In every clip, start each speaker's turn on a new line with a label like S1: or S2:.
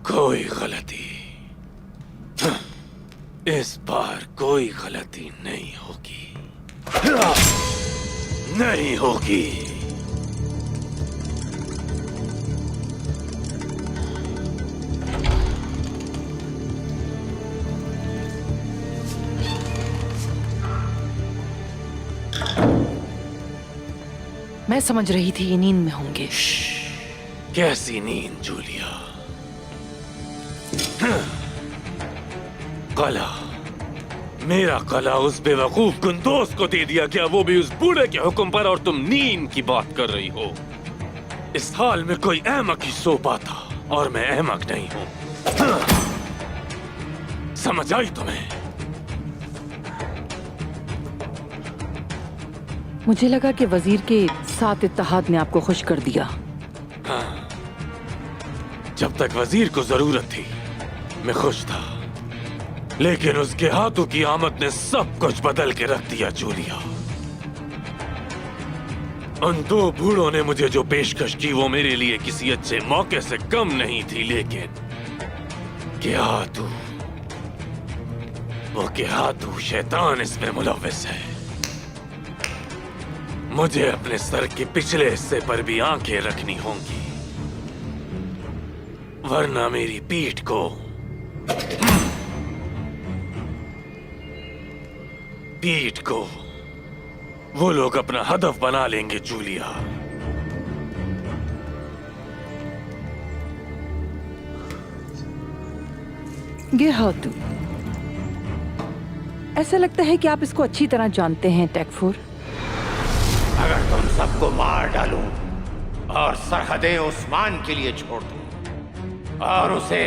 S1: कोई गलती, इस बार कोई गलती नहीं होगी, नहीं होगी।
S2: मैं समझ रही थी ये नींद में होंगे।
S1: कैसी नींद जूलिया? कला, मेरा कला उस बेवकूफ गुंदोस को दे दिया क्या? वो भी उस बूढ़े के हुक्म पर, और तुम नींद की बात कर रही हो। इस हाल में कोई अहमक ही सो पाता, और मैं अहमक नहीं हूं। समझ आई तुम्हें?
S2: मुझे लगा कि वजीर के साथ इत्तेहाद ने आपको खुश कर दिया।
S1: हाँ, जब तक वजीर को जरूरत थी मैं खुश था, लेकिन उसके हाथों की आमद ने सब कुछ बदल के रख दिया जूलिया। उन दो बूढ़ों ने मुझे जो पेशकश की वो मेरे लिए किसी अच्छे मौके से कम नहीं थी, लेकिन क्या तू, वो क्या तू शैतान इसमें मुलव्विस है। मुझे अपने सर के पिछले हिस्से पर भी आंखें रखनी होंगी, वरना मेरी पीठ को वो लोग अपना हदफ बना लेंगे जूलिया।
S2: गेहातू, ऐसा लगता है कि आप इसको अच्छी तरह जानते हैं टैकफुर।
S3: अगर तुम सबको मार डालूं और सरहदें उस्मान के लिए छोड़ दूं और उसे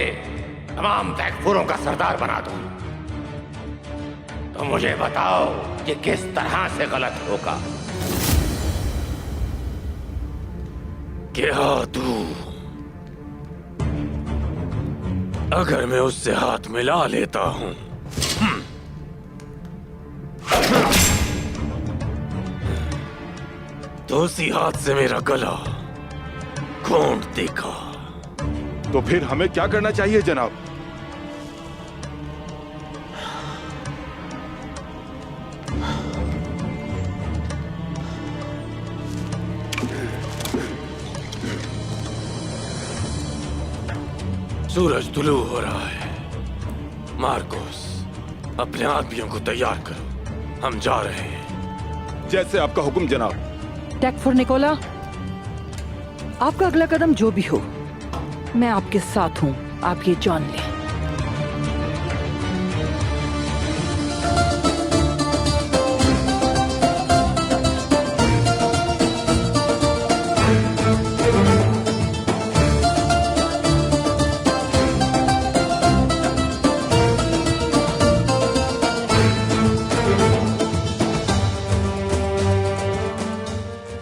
S3: तमाम तैकफुरों का सरदार बना दूं, तो मुझे बताओ कि किस तरह से गलत होगा।
S1: क्या तू, अगर मैं उससे हाथ मिला लेता हूं तो उसी हाथ से मेरा गला घोंट देगा।
S4: तो फिर हमें क्या करना चाहिए जनाब?
S1: सूरज तुलू हो रहा है। मार्कोस, अपने आदमियों को तैयार करो, हम जा रहे हैं।
S4: जैसे आपका हुक्म जनाब।
S2: टैकफुर निकोला, आपका अगला कदम जो भी हो, मैं आपके साथ हूं, आप ये जान लें।